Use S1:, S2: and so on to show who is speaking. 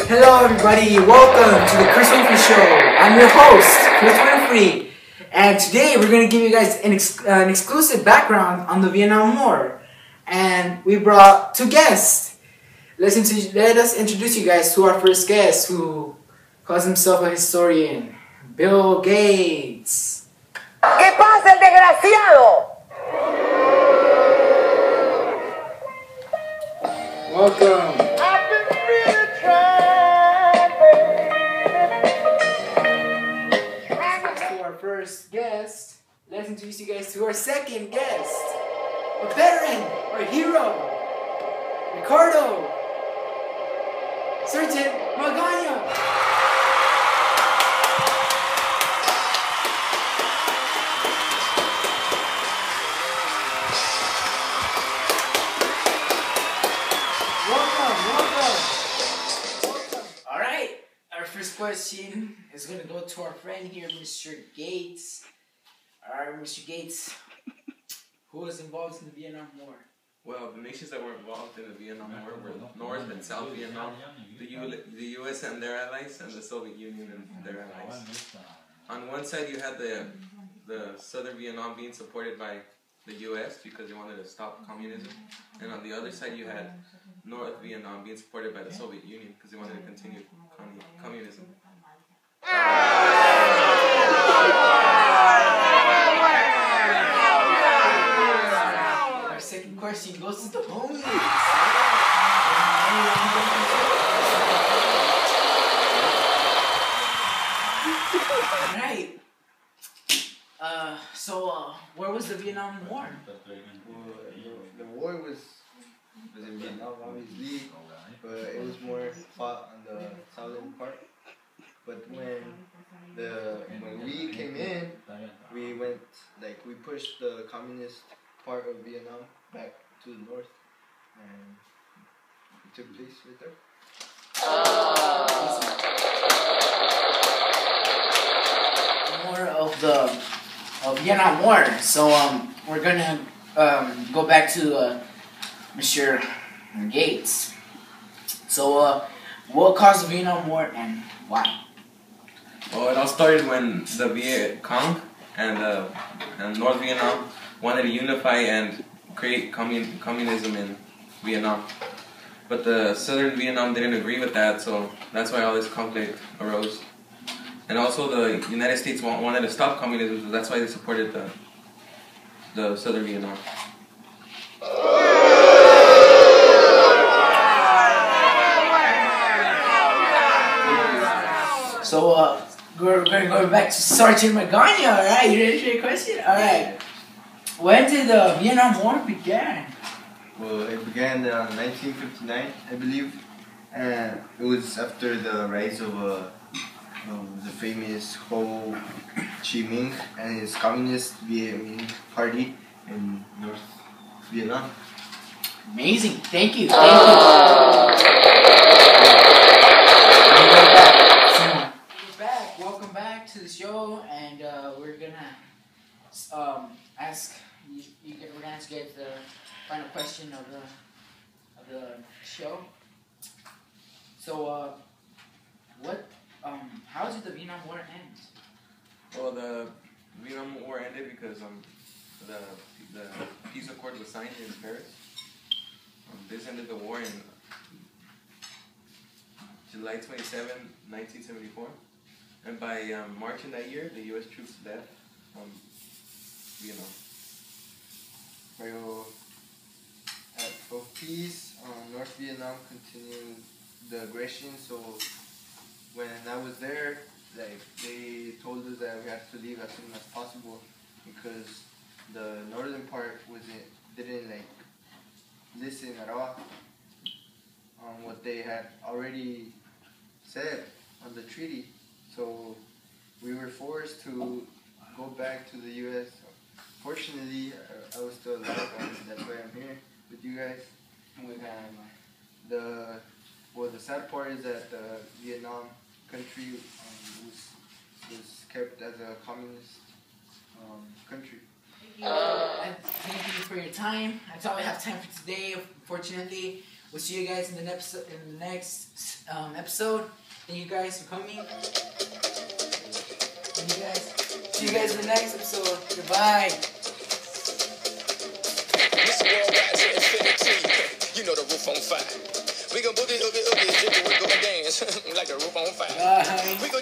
S1: Hello everybody, welcome to the Chris Winfrey Show. I'm your host, Chris Winfrey, and today we're going to give you guys an exclusive background on the Vietnam War. And we brought two guests. Let us introduce you guys to our first guest, who calls himself a historian, Bill Gates.
S2: ¿Qué pasa, el desgraciado?
S1: Welcome.
S2: I've been really trying,
S1: To our first guest, let's introduce you guys to our second guest, a veteran, our hero, Ricardo Sergeant Magana. First question is going to go to our friend here, Mr. Gates. Alright, Mr. Gates, who was involved in the Vietnam War?
S3: Well, the nations that were involved in the Vietnam War were North and South Vietnam, the U.S. and their allies, and the Soviet Union and their allies. On one side, you had the Southern Vietnam being supported by the U.S. because they wanted to stop communism, and on the other side, you had North Vietnam being supported by the Soviet Union because they wanted to continue communism.
S1: Our second question goes to the homies. Alright. So where was the Vietnam War?
S4: Well, the war was in Vietnam, obviously, but it was more fought on the southern part. But when we came in, we pushed the communist part of Vietnam back to the north, and it took place right there.
S1: More of the Vietnam War. So we're gonna go back to Mr. Gates. So what caused the Vietnam War and why?
S3: Well, it all started when the Viet Cong and North Vietnam wanted to unify and create communism in Vietnam. But the Southern Vietnam didn't agree with that, so that's why all this conflict arose. And also the United States wanted to stop communism, so that's why they supported the Southern Vietnam.
S1: So we're going to go back to Sergeant Magana, alright? You ready for your question? Alright. When did the Vietnam War begin?
S4: Well, it began in 1959, I believe, and it was after the rise of the famous Ho Chi Minh and his Communist Viet Minh Party in North Vietnam.
S1: Amazing. Thank you. Thank you. We're back. Welcome back to the show, and we're gonna ask you. We're gonna ask you the final question of the show. So, how did the Vietnam War end?
S3: Well, the Vietnam War ended because the peace accord was signed in Paris. This ended the war in July 27, 1974. And by March in that year, the U.S. troops left Vietnam.
S4: For peace, North Vietnam continued the aggression, so when I was there, they told us that we had to leave as soon as possible because the northern part didn't listen at all on what they had already said on the treaty. So we were forced to go back to the U.S. Fortunately, I was still alive, and that's why I'm here with you guys. The sad part is that the Vietnam country was kept as a communist country.
S1: And thank you for your time. That's all we have time for today, unfortunately. We'll see you guys in the next episode. Thank you guys for coming. See you guys in the next episode. Goodbye.
S5: Mr. Worldwide to infinity. You know the roof on fire. We gon' boogie, oogie, oogie, jiggle, wiggle, and dance like the roof on fire.
S1: Bye.
S5: We gon'